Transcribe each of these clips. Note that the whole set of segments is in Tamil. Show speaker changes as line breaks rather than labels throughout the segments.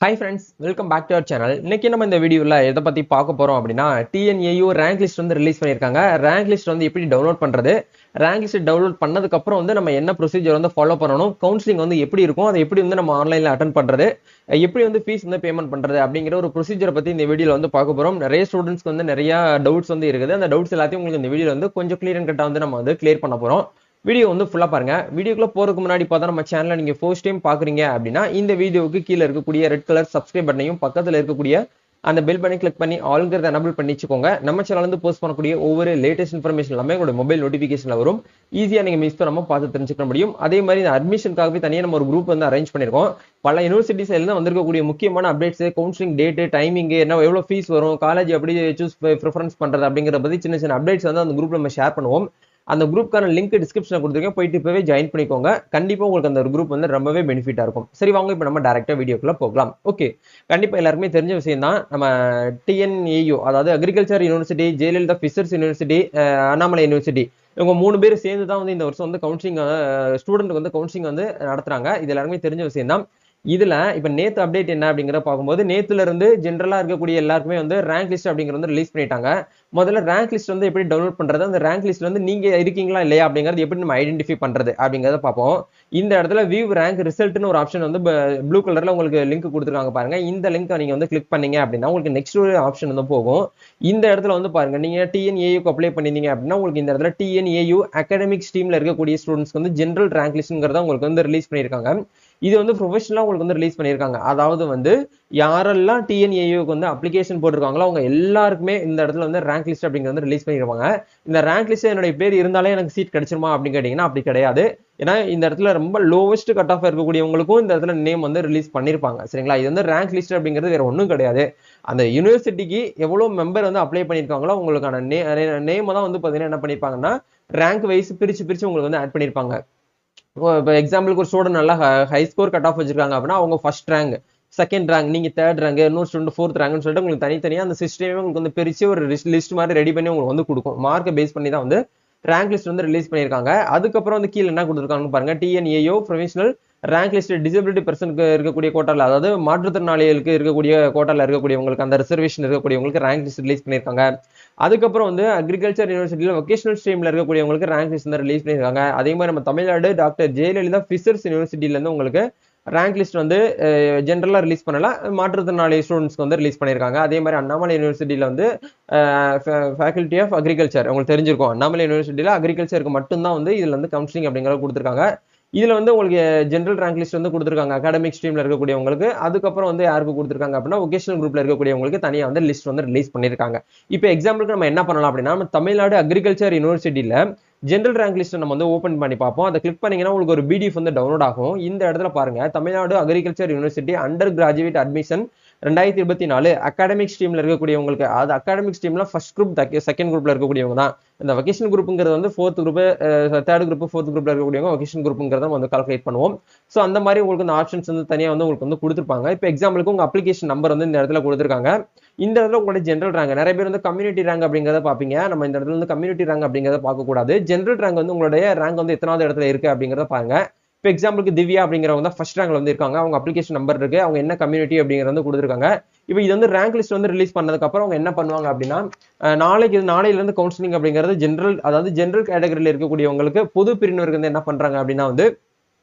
Hi friends, welcome back to our channel. இன்னைக்கு நம்ம இந்த வீடியோல எதை பத்தி பார்க்க போறோம் அப்படின்னா TNAU ரேங்க் லிஸ்ட் வந்து ரிலீஸ் பண்ணிருக்காங்க. ரேங்க் லிஸ்ட் வந்து எப்படி டவுன்லோட் பண்றது, ரேங்க் லிஸ்ட் டவுன்லோட் பண்ணதுக்கு அப்புறம் வந்து நம்ம என்ன ப்ரொசீஜர் வந்து ஃபாலோ பண்ணணும், கவுன்சிலிங் வந்து எப்படி இருக்கும், அதை எப்படி வந்து நம்ம ஆன்லைன்ல அட்டென்ட் பண்றது, எப்படி வந்து ஃபீஸ் வந்து பேமெண்ட் பண்றது அப்படிங்கிற ஒரு ப்ரொசீஜரை பத்தி இந்த வீடியோல வந்து பார்க்க போறோம். நிறைய ஸ்டூடெண்ட்ஸ்க்கு வந்து நிறைய டவுட்ஸ் வந்து இருக்குது. அந்த டவுட்ஸ் எல்லாத்தையும் உங்களுக்கு இந்த வீடியோல வந்து கொஞ்சம் கிளியர் அண்ட் கட்டா வந்து நம்ம வந்து கிளியர் பண்ண போறோம். வீடியோ வந்து ஃபுல்லா பாருங்க. வீடியோக்குள்ள போறதுக்கு முன்னாடி பார்த்தா நம்ம சேனலை நீங்க ஃபர்ஸ்ட் டைம் பாக்குறீங்க அப்படின்னா இந்த வீடியோவுக்கு கீழே இருக்கக்கூடிய ரெட் கலர் சப்ஸ்கிரைப் பட்டனையும் பக்கத்துல இருக்கக்கூடிய அந்த பெல் பட்டனை கிளிக் பண்ணி ஆல்ங்கிறத எனபிள் பண்ணி வச்சுக்கோங்க. நம்ம சேனல் வந்து போஸ்ட் பண்ணக்கூடிய ஒவ்வொரு லேட்டஸ்ட் இன்ஃபர்மேஷன் எல்லாமே உங்களோட மொபைல் நோட்டிஃபிகேஷன்ல வரும். ஈஸியா நீங்க மிஸ் பண்ணாம பார்த்து தெரிஞ்சுக்க முடியும். அதே மாதிரி இந்த அட்மிஷனுக்காகவே தனியாக நம்ம ஒரு குரூப் வந்து அரேஞ்ச் பண்ணிருக்கோம். பல யூனிவர்சிட்டிஸ் எல்லாம் வந்திருக்கக்கூடிய முக்கியமான அப்டேட்ஸ், கவுன்சிலிங் டேட், டைமிங், என்ன எவ்வளவு ஃபீஸ் வரும், காலேஜ் எப்படி சூஸ் ப்ரிஃபரன்ஸ் பண்றது அப்படிங்கிற பத்தி சின்ன சின்ன அப்டேட்ஸ் வந்து அந்த குரூப்ல நம்ம ஷேர் பண்ணுவோம். அந்த குரூப்க்கான லிங்க் டிஸ்கிரிப்ஷன்ல கொடுத்துருக்கேன், போயிட்டு இப்பவே ஜாயின் பண்ணிக்கோங்க. கண்டிப்பா உங்களுக்கு அந்த குரூப் வந்து ரொம்பவே பெனிஃபிட்டா இருக்கும். சரி வாங்க இப்போ நம்ம டைரக்டா வீடியோக்குள்ள போகலாம். ஓகே, கண்டிப்பா எல்லாருக்குமே தெரிஞ்ச விஷயம் தான். நம்ம TNAU அதாவது agriculture university, Jayalalithaa Fisher's university, Annamalai university, இவங்க 3 பேர் சேர்ந்து தான் வந்து இந்த வருஷம் வந்து கவுன்சிலிங் ஸ்டூடெண்ட் வந்து கவுன்சிலிங் வந்து நடத்துறாங்க. இது எல்லாருமே தெரிஞ்ச விஷயம் தான். இதுல இப்ப நேத்து அப்டேட் என்ன அப்படிங்கிற பார்க்கும்போது நேத்துல இருந்து ஜென்ரலா இருக்கக்கூடிய எல்லாருக்குமே வந்து ரேங்க் லிஸ்ட் அப்படிங்கிறது வந்து ரிலீஸ் பண்ணிட்டாங்க. முதல்ல ரேங்க் லிஸ்ட் வந்து எப்படி டவுன்லோட் பண்றது, அந்த ரேங்க் லிஸ்ட்ல வந்து நீங்க இருக்கீங்களா இல்லையா அப்படிங்கறது எப்படி நம்ம ஐடென்டிஃபை பண்றது அப்படிங்கறத பார்ப்போம். இந்த இடத்துல வியூ ரேங்க் ரிசல்ட்னு ஒரு ஆப்ஷன் வந்து ப்ளூ கலர்ல உங்களுக்கு லிங்க் கொடுத்துருக்காங்க பாருங்க. இந்த லிங்க் நீங்க வந்து கிளிக் பண்ணீங்க அப்படின்னா உங்களுக்கு நெக்ஸ்ட் ஒரு ஆப்ஷன் வந்து போகும். இந்த இடத்துல வந்து பாருங்க, நீங்க TNAU அப்ளை பண்ணிருந்தீங்க அப்படின்னா உங்களுக்கு இந்த இடத்துல TNAU அகாடமிக் ஸ்ட்ரீம்ல இருக்கக்கூடிய ஸ்டூடெண்ட்ஸ்க்கு வந்து ஜெனரல் ரேங்க் லிஸ்ட்ங்கிறத உங்களுக்கு வந்து ரிலீஸ் பண்ணிருக்காங்க. இது வந்து ப்ரொஃபஷனலா உங்களுக்கு வந்து ரிலீஸ் பண்ணிருக்காங்க. அதாவது வந்து யாரெல்லாம் TNAUக்கு வந்து அப்ளிகேஷன் போட்டிருக்காங்களோ அவங்க எல்லாருக்குமே இந்த இடத்துல வந்து ரேங்க் லிஸ்ட் அப்படிங்கிறது ரிலீஸ் பண்ணிருப்பாங்க. இந்த ரேங்க் லிஸ்ட் என்னுடைய பேர் இருந்தாலே எனக்கு சீட் கிடைச்சிருமா அப்படின்னு கேட்டீங்கன்னா அப்படி கிடையாது. ஏன்னா இந்த இடத்துல ரொம்ப லோவஸ்ட் கட் ஆஃப் இருக்கக்கூடியவங்களுக்கும் இந்த இடத்துல நேம் வந்து ரிலீஸ் பண்ணிருப்பாங்க. சரிங்களா? இது வந்து ரேங்க் லிஸ்ட் அப்படிங்கிறது வேற ஒன்றும் கிடையாது. அந்த யூனிவர்சிட்டிக்கு எவ்வளவு மெம்பர் வந்து அப்ளை பண்ணிருக்காங்களோ உங்களுக்கான நேம் தான் வந்து பாத்தீங்கன்னா என்ன பண்ணிருப்பாங்கன்னா ரேங்க் வைஸ் பிரிச்சு பிரிச்சு உங்களுக்கு வந்து ஆட் பண்ணிருப்பாங்க. இப்போ எக்ஸாம்பிளுக்கு ஒரு ஸ்டூடெண்ட் நல்லா ஹை ஸ்கோர் கட் ஆஃப் வச்சிருக்காங்க அப்படின்னா அவங்க ஃபர்ஸ்ட் ரேங்க், செகண்ட் ரேங்க், நீங்க தேர்ட் ரேங்க், இன்னொரு ஸ்டூடெண்ட் ஃபோர்த் ரேங்க்னு சொல்லிட்டு உங்களுக்கு தனித்தனியா அந்த சிஸ்டமே உங்களுக்கு வந்து பிரிச்சு ஒரு லிஸ்ட் மாதிரி ரெடி பண்ணி உங்களுக்கு வந்து கொடுக்கும். மார்க்கை பேஸ் பண்ணி தான் வந்து ரேங்க் லிஸ்ட் வந்து ரிலீஸ் பண்ணியிருக்காங்க. அதுக்கப்புறம் வந்து கீழே என்ன கொடுத்துருக்காங்கன்னு பாருங்க, TNAU professional rank list disability பர்சனுக்கு இருக்கக்கூடிய கோட்டால, அதாவது மாற்றுத்திறனாளிகளுக்கு இருக்கக்கூடிய கோட்டால இருக்கக்கூடியவங்களுக்கு, அந்த ரிசர்வேஷன் இருக்கக்கூடியவங்களுக்கு ரேங்க் லிஸ்ட் ரிலீஸ் பண்ணியிருக்காங்க. அதுக்கப்புறம் வந்து அக்ரிகல்ச்சர் யூனிவர்சிட்டியில வொகேஷனல் ஸ்ட்ரீம்ல இருக்கக்கூடியவங்களுக்கு ரேங்க் லிஸ்ட் வந்து ரிலீஸ் பண்ணியிருக்காங்க. அதே மாதிரி நம்ம தமிழ்நாடு டாக்டர் ஜெயலலிதா ஃபிஷர்ஸ் யூனிவர்சிட்டியில இருந்து உங்களுக்கு ரேங்க் லிஸ்ட் வந்து ஜென்ரலா ரிலீஸ் பண்ணல, மாற்றுத்திறனாளி ஸ்டூடெண்ட்ஸ்க்கு வந்து ரிலீஸ் பண்ணியிருக்காங்க. அதே மாதிரி அண்ணாமலை யூனிவர்சிட்டியில வந்து ஃபேக்கல்டி ஆஃப் அக்ரிகல்ச்சர், உங்களுக்கு தெரிஞ்சிருக்கும், அண்ணாமலை யூனிவர்சிட்டியில அக்ரிகல்ச்சருக்கு மட்டும்தான் வந்து இதுல வந்து கவுன்சிலிங் அப்படிங்கிறத கொடுத்துருக்காங்க. இதுல வந்து உங்களுக்கு ஜெனரல் ரேங்க் லிஸ்ட் வந்து கொடுத்துருக்காங்க அகாடமிக் ஸ்ட்ரீம்ல இருக்கக்கூடியவங்களுக்கு. அதுக்கப்புறம் வந்து யாருக்கு கொடுத்துருக்காங்க அப்படின்னா வொகேஷனல் குரூப்ல இருக்கக்கூடியவங்களுக்கு தனியா வந்து லிஸ்ட் வந்து ரிலீஸ் பண்ணிருக்காங்க. இப்போ எக்ஸாம்பிளுக்கு நம்ம என்ன பண்ணலாம் அப்படின்னா, நம்ம தமிழ்நாடு அக்ரிகல்ச்சர் யூனிவர்சிட்டியில ஜெனரல் ரேங்க் லிஸ்ட் நம்ம வந்து ஓபன் பண்ணி பார்ப்போம். அதை கிளிக் பண்ணீங்கன்னா உங்களுக்கு ஒரு PDF வந்து டவுன்லோட் ஆகும். இந்த இடத்துல பாருங்க, Tamil Nadu agriculture university undergraduate admission 2024 academic ஸ்ட்ரீம்ல இருக்கக்கூடியவங்களுக்கு, அது அகாடமிக் ஸ்ட்ரீம்ல ஃபர்ஸ்ட் குரூப் செகண்ட் குரூப்ல இருக்கக்கூடியவங்க தான். இந்த வொகேஷனல் குரூப்ங்கிறது வந்து fourth group, third group, fourth குரூப்ல இருக்கக்கூடியவங்க வொகேஷனல் குரூப்ங்கிறத வந்து கால்குலேட் பண்ணுவோம். ஸோ அந்த மாதிரி உங்களுக்கு இந்த ஆப்ஷன்ஸ் வந்து தனியாக வந்து உங்களுக்கு வந்து கொடுத்துருப்பாங்க. இப்போ எக்ஸாம்பிளுக்கு உங்க அப்ளிகேஷன் நம்பர் வந்து இந்த இடத்துல கொடுத்துருக்காங்க. இந்த இடத்துல உங்களோட ஜெனரல் ரேங்க், நிறைய பேர் வந்து கம்யூனிட்டி ரேங்க் அப்படிங்கிறத பார்ப்பீங்க. நம்ம இந்த இடத்துல வந்து கம்யூனிட்டி ரேங்க் அப்படிங்கிறத பார்க்கக்கூடாது. ஜெனரல் ரேங்க் வந்து உங்களுடைய ரேங்க் வந்து எத்தனாவது இடத்துல இருக்கு அப்படிங்கிறத பாருங்க. இப்போ எக்ஸாம்பிளுக்கு திவ்யா அப்படிங்கிறவங்க தான் ஃபர்ஸ்ட் ரேங்க்ல வந்து இருக்காங்க. அவங்க அப்ளிகேஷன் நம்பர் இருக்கு, அவங்க என்ன கம்யூனிட்டி அப்படிங்கிறது வந்து கொடுத்துருக்காங்க. இப்போ இது வந்து ரேங்க் லிஸ்ட் வந்து ரிலீஸ் பண்ணதுக்கு அப்புறம் அவங்க என்ன பண்ணுவாங்க அப்படின்னா, நாளையில இருந்து கவுன்சிலிங் அப்படிங்கிறது ஜெனரல், அதாவது ஜெனரல் கேட்டகரியில் இருக்கக்கூடியவங்களுக்கு, பொது பிரிவினருக்கு வந்து என்ன பண்றாங்க அப்படின்னா வந்து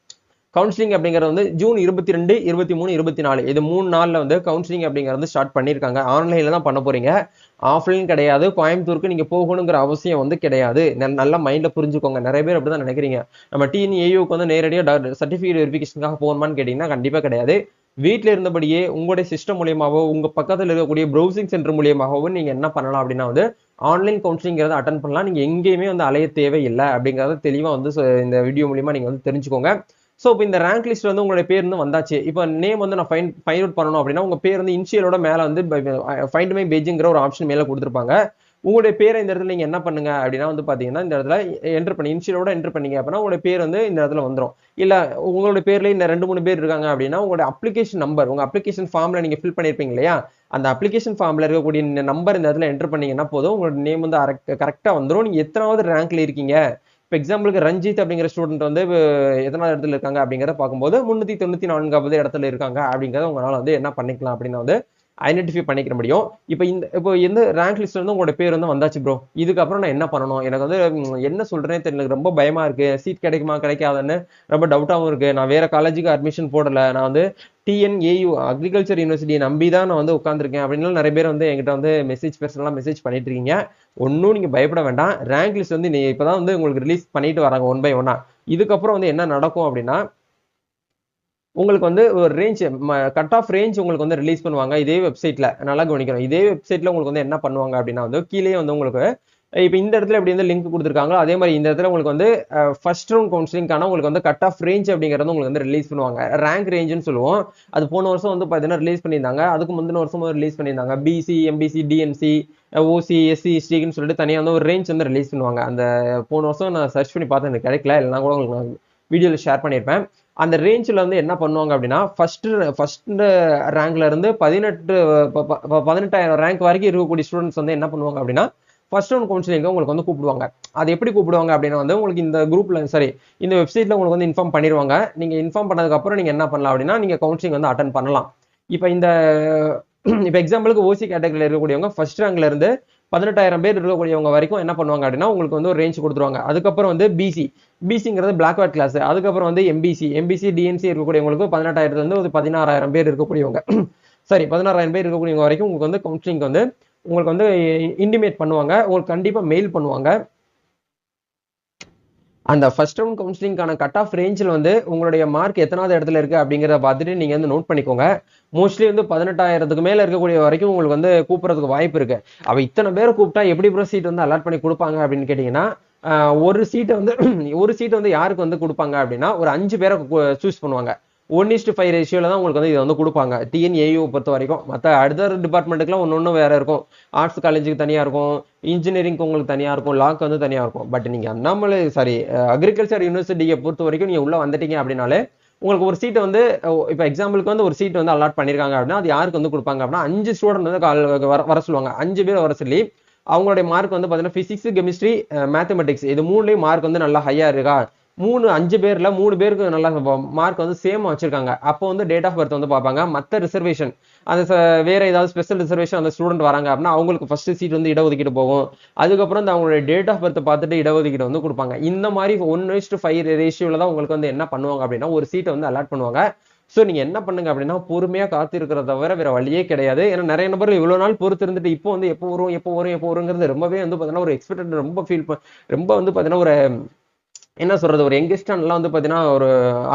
கவுன்சிலிங் அப்படிங்கிறது வந்து ஜூன் 22, 23, 24 இது 3 நாள்ல வந்து கவுன்சிலிங் அப்படிங்கிறது ஸ்டார்ட் பண்ணிருக்காங்க. ஆன்லைன்ல தான் பண்ண போறீங்க, ஆஃப்லைன் கிடையாது. கோயம்புத்தூருக்கு நீங்க போகணுங்கிற அவசியம் வந்து கிடையாது. நல்லா மைண்ட்ல புரிஞ்சுக்கோங்க. நிறைய பேர் அப்படிதான் நினைக்கிறீங்க, நம்ம TNAUக்கு வந்து நேரடியாக சர்டிபிகேட் வெரிஃபிகேஷனுக்காக போகணுமான்னு கேட்டீங்கன்னா கண்டிப்பா கிடையாது. வீட்டில இருந்தபடியே உங்களுடைய சிஸ்டம் மூலியமாவோ உங்க பக்கத்தில் இருக்கக்கூடிய ப்ரௌசிங் சென்டர் மூலியமாகவோ நீங்க என்ன பண்ணலாம் அப்படின்னா வந்து ஆன்லைன் கவுன்சிலிங்கிறத அட்டன் பண்ணலாம். நீங்க எங்கேயுமே வந்து அலைய தேவையில்லை அப்படிங்கறத தெளிவா வந்து இந்த வீடியோ மூலியமா நீங்க வந்து தெரிஞ்சுக்கோங்க. ஸோ இப்போ இந்த ரேங்க் லிஸ்ட் வந்து உங்களுடைய பேர் வந்து வந்தாச்சு. இப்போ நேம் வந்து நான் ஃபைண்ட் அவுட் பண்ணணும் அப்படின்னா உங்க பேர் வந்து இனிஷியலோட மேல வந்து ஃபைண்ட் மை பேஜ்ங்கிற ஒரு ஆப்ஷன் மேல கொடுத்துருப்பாங்க. உங்களுடைய பேரை இந்த இடத்துல நீங்க என்ன பண்ணுங்க அப்படின்னா வந்து பாத்தீங்கன்னா இந்த இடத்துல என்டர் பண்ணி இனிஷியலோட என்டர் பண்ணீங்க அப்படின்னா உங்களுடைய பேர் வந்து இந்த இடத்துல வந்துடும். இல்ல உங்களுடைய பேர்ல இந்த 2-3 பேர் இருக்காங்க அப்படின்னா உங்களுடைய அப்ளிகேஷன் நம்பர், உங்க அப்ளிகேஷன் ஃபார்ம்ல நீங்க ஃபில் பண்ணிருப்பீங்க இல்லையா, அந்த அப்ளிகேஷன் ஃபார்ம்ல இருக்கக்கூடிய நம்பர் இந்த இடத்துல என்டர் பண்ணீங்கன்னா போதும், உங்களோட நேம் வந்து கரெக்டா வந்துடும். நீங்க எத்தனாவது ரேங்க்ல இருக்கீங்க, இப்போ எக்ஸாம்பிளுக்கு ரஞ்சித் அப்படிங்கிற ஸ்டூடெண்ட் வந்து எத்தனாவது இடத்துல இருக்காங்க அப்படிங்கிறத பார்க்கும்போது 394வது இடத்துல இருக்காங்க அப்படிங்கிறத உங்களால வந்து என்ன பண்ணிக்கலாம் அப்படின்னா வந்து ஐடென்டிஃபை பண்ணிக்க முடியும். இப்போ எந்த ரேங்க் லிஸ்ட் வந்து உங்களோட பேர் வந்து வந்தாச்சு ப்ரோ, இதுக்கப்புறம் நான் என்ன பண்ணணும், எனக்கு வந்து என்ன சொல்றேன்னு தெரியல, ரொம்ப பயமா இருக்கு, சீட் கிடைக்குமா கிடைக்காதுன்னு ரொம்ப டவுட்டாகவும் இருக்கு, நான் வேற காலேஜுக்கு அட்மிஷன் போடல, நான் வந்து டிஎன்ஏயு அக்ரிகல்ச்சர் யூனிவர்சிட்டியை நம்பி தான் நான் வந்து உட்காந்துருக்கேன் அப்படின்னு நிறைய பேர் வந்து எங்கிட்ட வந்து பர்சனலாக மெசேஜ் பண்ணிட்டு இருக்கீங்க. ஒன்றும் நீங்க பயப்பட வேண்டாம். ரேங்க் லிஸ்ட் வந்து இப்பதான் வந்து உங்களுக்கு ரிலீஸ் பண்ணிட்டு வராங்க 1 by 1. இதுக்கப்புறம் வந்து என்ன நடக்கும் அப்படின்னா உங்களுக்கு வந்து ஒரு ரேஞ்ச் கட் ஆஃப் ரேஞ்ச் உங்களுக்கு வந்து ரிலீஸ் பண்ணுவாங்க இதே வெப்சைட்ல. நல்லா கவனிக்கணும். இதே வெப்சைட்ல உங்களுக்கு வந்து என்ன பண்ணுவாங்க அப்படின்னா வந்து கீழே வந்து உங்களுக்கு இப்போ இந்த இடத்துல எப்படி வந்து லிங்க் கொடுத்துருக்காங்களோ அதே மாதிரி இந்த இடத்துல உங்களுக்கு வந்து ஃபர்ஸ்ட் ரவுண்ட் கவுன்சிலிங்கான உங்களுக்கு வந்து கட் ஆஃப் ரேஞ்ச் அப்படிங்கிறது உங்களுக்கு வந்து ரிலீஸ் பண்ணுவாங்க. ரேங்க் ரேஞ்சுன்னு சொல்லுவோம். அது போன வருஷம் வந்து பார்த்தீங்கன்னா ரிலீஸ் பண்ணியிருந்தாங்க. அதுக்கு முந்தின வருஷம் ரிலீஸ் பண்ணியிருந்தாங்க. பிசி, எம்பிசி, டிஎன்சி, ஓசி, எஸ்சி, எஸ்டின்னு சொல்லிட்டு தனியாக வந்து ஒரு ரேஞ்ச் வந்து ரிலீஸ் பண்ணுவாங்க. அந்த போன வருஷம் நான் சர்ச் பண்ணி பார்த்தேன், எனக்கு கிடைக்கல, இல்லைனா கூட உங்களுக்கு நான் வீடியோவில் ஷேர் பண்ணியிருப்பேன். அந்த ரேஞ்சில் வந்து என்ன பண்ணுவாங்க அப்படின்னா ஃபர்ஸ்ட் ரேங்க்ல இருந்து 18,000 ரேங்க் வரைக்கும் இருக்கக்கூடிய ஸ்டூடெண்ட்ஸ் வந்து என்ன பண்ணுவாங்க அப்படின்னா ஃபர்ஸ்ட் ரவுண்ட் கவுன்சிலிங்க உங்களுக்கு வந்து கூப்பிடுவாங்க. அது எப்படி கூப்பிடுவாங்க அப்படின்னா வந்து உங்களுக்கு இந்த குரூப்ல இந்த வெப்சைட்ல உங்களுக்கு வந்து இன்ஃபார்ம் பண்ணிடுவாங்க. நீங்க இன்ஃபார்ம் பண்ணதுக்கு அப்புறம் நீங்க என்ன பண்ணலாம் அப்படின்னா நீங்க கவுன்சிலிங் வந்து அட்டன் பண்ணலாம். இப்போ எக்ஸாம்பிளுக்கு ஓசி கேட்டகரியில் இருக்கக்கூடியவங்க ஃபர்ஸ்ட் ரேங்க்ல இருந்து 18,000 பேர் இருக்கக்கூடியவங்க வரைக்கும் என்ன பண்ணுவாங்க அப்படின்னா உங்களுக்கு வந்து ஒரு ரேஞ்ச் கொடுத்துருவாங்க. அதுக்கப்புறம் வந்து பிசிங்கிறது பிளாக்வர்ட் கிளாஸ். அதுக்கப்புறம் வந்து எம்பிசி, டிஎன்சி இருக்கக்கூடியவங்களுக்கு 18,000 இருந்து ஒரு 16,000 பேர் இருக்கக்கூடியவங்க சரி 16,000 பேர் இருக்கக்கூடியவங்க வரைக்கும் உங்களுக்கு வந்து கவுன்சிலிங் வந்து உங்களுக்கு வந்து இன்டிமேட் பண்ணுவாங்க. உங்களுக்கு கண்டிப்பா மெயில் பண்ணுவாங்க. அந்த ஃபர்ஸ்ட் ரவுண்ட் கவுன்சிலிங்கான கட் ஆஃப் ரேஞ்சில் வந்து உங்களுடைய மார்க் எத்தனாவது இடத்துல இருக்கு அப்படிங்கிறத பார்த்துட்டு நீங்க வந்து நோட் பண்ணிக்கோங்க. மோஸ்ட்லி வந்து 18,000க்கு மேல இருக்கக்கூடிய வரைக்கும் உங்களுக்கு வந்து கூப்பிடுறதுக்கு வாய்ப்பு இருக்கு. அவ இத்தனை பேரை கூப்பிட்டா எப்படி ப்ரோ சீட் வந்து அலாட் பண்ணி கொடுப்பாங்க அப்படின்னு கேட்டீங்கன்னா ஒரு சீட்டை வந்து யாருக்கு வந்து கொடுப்பாங்க அப்படின்னா ஒரு 5 பேரை சூஸ் பண்ணுவாங்க. 1:5 ரேஷியோல தான் உங்களுக்கு வந்து இதை வந்து கொடுப்பாங்க டிஎன்ஏயு பொறுத்த வரைக்கும். மற்ற அடுத்த டிபார்ட்மெண்ட்டுக்குலாம் ஒன்று வேற இருக்கும். ஆர்ட்ஸ் காலேஜுக்கு தனியா இருக்கும், இன்ஜினியரிங்க்கு உங்களுக்கு தனியா இருக்கும், லாக்கு வந்து தனியா இருக்கும். பட் நீங்க அண்ணாமலை அக்ரிகல்ச்சர் யூனிவர்சிட்டியை பொறுத்த வரைக்கும் நீங்க உள்ள வந்துட்டீங்க அப்படின்னாலே உங்களுக்கு ஒரு சீட்டை வந்து இப்போ எக்ஸாம்பிளுக்கு வந்து ஒரு சீட் வந்து அலாட் பண்ணிருக்காங்க அப்படின்னா அது யாருக்கு வந்து கொடுப்பாங்க அப்படின்னா 5 ஸ்டூடெண்ட் வந்து வர சொல்லுவாங்க. 5 பேர் வர சொல்லி அவங்களுடைய மார்க் வந்து பார்த்தீங்கன்னா பிசிக்ஸ், கெமிஸ்ட்ரி, மேத்தமெட்டிக்ஸ் இது 3லயும் மார்க் வந்து நல்லா ஹையா இருக்கா, 5 பேர்ல 3 பேருக்கு நல்லா மார்க் வந்து சேம் வச்சிருக்காங்க. அப்போ வந்து டேட் ஆஃப் பர்த் வந்து பார்ப்பாங்க. மற்ற ரிசர்வேஷன் அந்த வேற ஏதாவது ஸ்பெஷல் ரிசர்வேஷன் அந்த ஸ்டூடெண்ட் வராங்க அப்படின்னா அவங்களுக்கு ஃபர்ஸ்ட் சீட் வந்து இடஒதுக்கீடு போகும். அதுக்கப்புறம் அவங்களுடைய டேட் ஆஃப் பர்த் பார்த்துட்டு இடஒதுக்கீடு வந்து கொடுப்பாங்க. இந்த மாதிரி 1:5 ரேஷியோல தான் உங்களுக்கு வந்து என்ன பண்ணுவாங்க அப்படின்னா ஒரு சீட்டை வந்து அலாட் பண்ணுவாங்க. ஸோ நீங்க என்ன பண்ணுங்க அப்படின்னா பொறுமையா காத்து இருக்கிறத தவிர வேற வழியே கிடையாது. ஏன்னா நிறைய நபர்கள் இவ்வளவு நாள் பொறுத்து இருந்துட்டு இப்போ வந்து எப்போ வருங்கிறது ரொம்பவே வந்து பாத்தீங்கன்னா ஒரு எக்ஸ்பெக்டட் ரொம்ப வந்து பாத்தீங்கன்னா ஒரு என்ன சொல்றது ஒரு யங்கஸ்டன்லாம் வந்து பாத்தீங்கன்னா ஒரு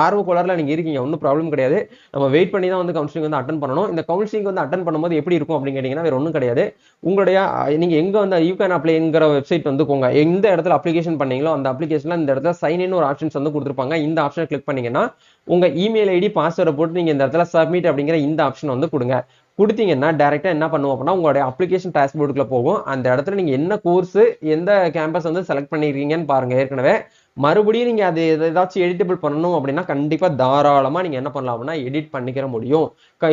ஆர்வ கோளாறுல நீங்க இருக்கீங்க, ஒன்றும் ப்ராப்ளம் கிடையாது. நம்ம வெயிட் பண்ணி தான் வந்து கவுன்சிலிங் வந்து அட்டன் பண்ணணும். இந்த கவுன்சிலிங் வந்து அட்டன் பண்ணும்போது எப்படி இருக்கும் அப்படின்னு கேட்டீங்கன்னா வேற ஒன்றும் கிடையாது. உங்களுடைய நீங்க எங்க வந்து யூ கேன் அப்ளைங்கிற வெப்சைட் வந்து போங்க. எந்த இடத்துல அப்ளிகேஷன் பண்ணீங்களோ அந்த அப்ளிகேஷன்ல இந்த இடத்துல சைன் இன் ஒரு ஆப்ஷன்ஸ் வந்து கொடுத்துருப்பாங்க. இந்த ஆப்ஷனை கிளிக் பண்ணீங்கன்னா உங்க இமெயில் ஐடி பாஸ்வேர்டை போட்டு நீங்க இந்த இடத்துல சப்மிட் அப்படிங்கிற இந்த ஆப்ஷன் வந்து கொடுங்க. கொடுத்தீங்கன்னா டைரக்டா என்ன பண்ணுவோம் அப்படின்னா உங்களுடைய அப்ளிகேஷன் டேஷ்போர்டுக்குள்ள போகும். அந்த இடத்துல நீங்க என்ன கோர்ஸ் எந்த கேம்பஸ் வந்து செலக்ட் பண்ணிருக்கீங்கன்னு பாருங்க. ஏற்கனவே மறுபடியும் நீங்க அது ஏதாச்சும் எடிட்டபிள் பண்ணணும் அப்படின்னா கண்டிப்பா தாராளமா நீங்க என்ன பண்ணலாம் அப்படின்னா எடிட் பண்ணிக்கிற முடியும்.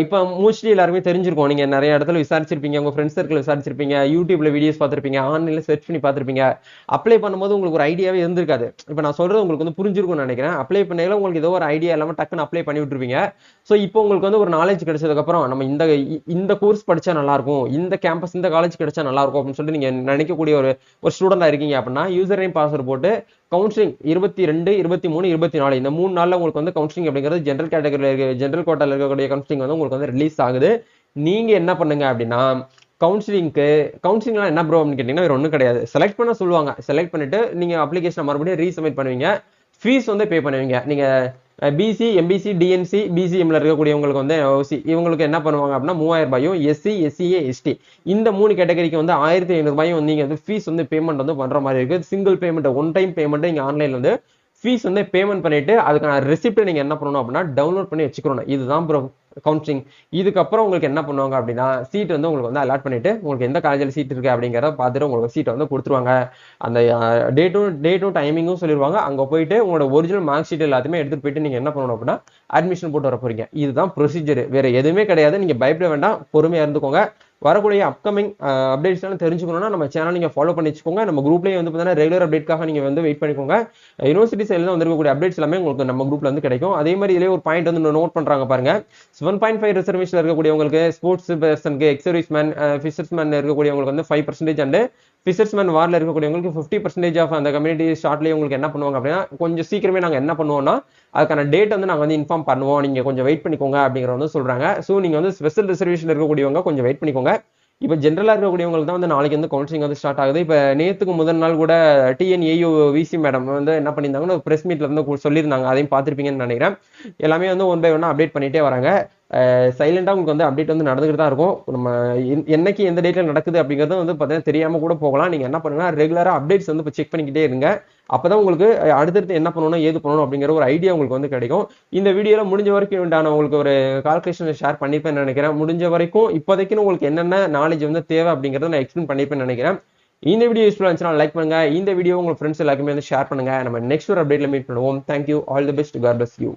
இப்ப மோஸ்ட்லி எல்லாருமே தெரிஞ்சிருக்கும், நீங்க நிறைய இடத்துல விசாரிச்சிருப்பீங்க, உங்க ஃப்ரெண்ட்ஸ் சர்க்கிள் விசாரிச்சிருப்பீங்க, யூடியூப்ல வீடியோஸ் பார்த்திருப்பீங்க, ஆன்லைன்ல சர்ச் பண்ணி பார்த்திருப்பீங்க. அப்ளை பண்ணும்போது உங்களுக்கு ஒரு ஐடியாவே இருந்திருக்காது. இப்ப நான் சொல்றது உங்களுக்கு வந்து புரிஞ்சிருக்கும்னு நினைக்கிறேன். அப்ளை பண்ணையில உங்களுக்கு ஏதோ ஒரு ஐடியா இல்லாம டக்குன்னு அப்ளை பண்ணி விட்டுருப்பீங்க. ஸோ இப்போ உங்களுக்கு வந்து ஒரு நாலேஜ் கிடைச்சதுக்கு அப்புறம் நம்ம இந்த கோர்ஸ் படிச்சா நல்லா இருக்கும், இந்த கேம்பஸ் இந்த காலேஜ் கிடைச்சா நல்லா இருக்கும் அப்படின்னு சொல்லிட்டு நீங்க நினைக்கக்கூடிய ஒரு ஸ்டூடெண்டா இருக்கீங்க அப்படின்னா யூசர் நேம் பாஸ்வேர்ட் போட்டு கவுன்சிலிங் 22, 23, 24 இந்த 3 நாள்ல உங்களுக்கு வந்து கவுன்சிலிங் அப்படிங்கிறது ஜென்ரல் கேட்டகரியில ஜென்ரல் கோட்டால இருக்கக்கூடிய கவுன்சிலிங் வந்து உங்களுக்கு வந்து ரிலீஸ் ஆகுது. நீங்க என்ன பண்ணுங்க அப்படின்னா கவுன்சிலிங்லாம் என்ன ப்ரோ அப்படின்னு கேட்டீங்கன்னா வேற ஒன்றும் கிடையாது. செலக்ட் பண்ண சொல்லுவாங்க. செலக்ட் பண்ணிட்டு நீங்க அப்ளிகேஷன் மறுபடியும் ரீசப்மிட் பண்ணுவீங்க. ஃபீஸ் வந்து பே பண்ணுவீங்க. நீங்க பிசி, எம்பிசி, டிஎன்சி, பிசிஎம்ல இருக்கக்கூடியவங்களுக்கு வந்து ஓசி இவங்களுக்கு என்ன பண்ணுவாங்க அப்படின்னா 3,000 ரூபாயும், எஸ்சி, எஸ்சிஏ, எஸ்டி இந்த 3 கேட்டகரிக்கு வந்து 1,500 ரூபாயும் நீங்க வந்து ஃபீஸ் வந்து பேமெண்ட் வந்து பண்ற மாதிரி இருக்கு. Single payment, one time payment நீங்க ஆன்லைன்ல வந்து ஃபீஸ் வந்து பேமெண்ட் பண்ணிட்டு அதுக்கான ரெசிப்ட் நீங்க என்ன பண்ணணும் அப்படின்னா டவுன்லோட் பண்ணி வச்சுக்கணும். இதுதான் ப்ரோ கவுன்சிலிங். இதுக்கப்புறம் உங்களுக்கு என்ன பண்ணுவாங்க அப்படின்னா சீட் வந்து உங்களுக்கு வந்து அலாட் பண்ணிட்டு உங்களுக்கு எந்த காலேஜில் சீட் இருக்கு அப்படிங்கிறத பார்த்துட்டு உங்களுக்கு சீட்டை வந்து கொடுத்துருவாங்க. அந்த டேட்டும் டைமிங்கும் சொல்லிடுவாங்க. அங்கே போயிட்டு உங்களோட ஒரிஜினல் மார்க் ஷீட் எல்லாத்தையுமே எடுத்துட்டு போயிட்டு நீங்க என்ன பண்ணணும் அப்படின்னா அட்மிஷன் போட்டு வர போறீங்க. இதுதான் ப்ரொசீஜர், வேற எதுவுமே கிடையாது. நீங்க பயப்பட வேண்டாம், பொறுமையா இருந்துக்கோங்க. வரக்கூடிய அப்கமிங் அப்டேட்ஸ் எல்லாம் தெரிஞ்சுக்கணும்னா நம்ம சேனல் நீங்க ஃபாலோ பண்ணி வச்சுக்கோங்க. நம்ம குரூப்லயே வந்து பார்த்தீங்கன்னா ரெகுலர் அப்டேட்காக நீங்க வந்து வெயிட் பண்ணிக்கோங்க. யூனிவர்சிட்டி சைடுல வந்திருக்கக்கூடிய அப்டேட்ஸ் எல்லாமே உங்களுக்கு நம்ம குரூப்ல வந்து கிடைக்கும். அதே மாதிரி இதுலயே ஒரு பாயிண்ட் வந்து நோட் பண்றாங்க பாருங்க. 7.5 ரிசர்வேஷன்ல இருக்கக்கூடியவங்களுக்கு ஸ்போர்ட்ஸ் பர்சனுக்கு எக்ஸர்வீஸ்மேன் ஃபிஷர்ஸ்மேன் இருக்கக்கூடியவங்களுக்கு வந்து 5% அண்ட் ஃபிஷர்ஸ்மேன் வார்ல இருக்கக்கூடியவங்களுக்கு 50% ஆஃப் அந்த கம்யூனிட்டி ஷார்ட்லயே உங்களுக்கு என்ன பண்ணுவாங்க அப்படின்னா கொஞ்சம் சீக்கிரமே நாங்க என்ன பண்ணுவோம்னா அதுக்கான டேட் வந்து நாங்க வந்து இன்ஃபார்ம் பண்ணுவோம். நீங்க கொஞ்சம் வெயிட் பண்ணிக்கோங்க அப்படிங்கிற வந்து சொல்றாங்க. ஸோ நீங்க வந்து ஸ்பெஷல் ரிசர்வேஷன் இருக்கக்கூடியவங்க கொஞ்சம் வெயிட் பண்ணிக்கோங்க. இப்போ ஜென்ரலா இருக்கக்கூடியவங்களுக்கு தான் வந்து நாளைக்கு வந்து கவுன்சிலிங் வந்து ஸ்டார்ட் ஆகுது. இப்போ நேத்துக்கு முதல் நாள் கூட டிஎன்ஏயு விசி மேடம் வந்து என்ன பண்ணியிருந்தாங்கன்னா பிரஸ் மீட்ல வந்து சொல்லியிருந்தாங்க. அதையும் பார்த்திருப்பீங்கன்னு நினைக்கிறேன். எல்லாமே வந்து ஒன் பை ஒன்னா அப்டேட் பண்ணிட்டே வராங்க. சைலண்டா உங்களுக்கு வந்து அப்டேட் வந்து நடந்துகிட்டு தான் இருக்கும். நம்ம என்னைக்கு எந்த டேட்ல நடக்குது அப்படிங்கிறது வந்து பார்த்தீங்கன்னா தெரியாம கூட போகலாம். நீங்க என்ன பண்ணுங்க ரெகுலரா அப்டேட்ஸ் வந்து இப்போ செக் பண்ணிக்கிட்டே இருங்க. அப்பதான் உங்களுக்கு அடுத்தடுத்து என்ன பண்ணணும் ஏது பண்ணணும் அப்படிங்கிற ஒரு ஐடியா உங்களுக்கு வந்து கிடைக்கும். இந்த வீடியோல முடிஞ்ச வரைக்கும் வேண்டாம் உங்களுக்கு ஒரு கால்குலேஷன் ஷேர் பண்ணிருப்பேன்னு நினைக்கிறேன். முடிஞ்ச வரைக்கும் இப்போதைக்கு உங்களுக்கு என்னென்ன நாலேஜ் வந்து தேவை அப்படிங்கறத நான் எக்ஸ்பிளைன் பண்ணிருப்பேன்னு நினைக்கிறேன். இந்த வீடியோ யூஸ்ஃபுல்லா இருந்துச்சுன்னா லைக் பண்ணுங்க. இந்த வீடியோ உங்க ஃப்ரெண்ட்ஸ் எல்லாருக்குமே வந்து ஷேர் பண்ணுங்க. நம்ம நெக்ஸ்ட் ஒரு அப்டேட்ல மீட் பண்ணுவோம். Thank you. All the best. God bless you.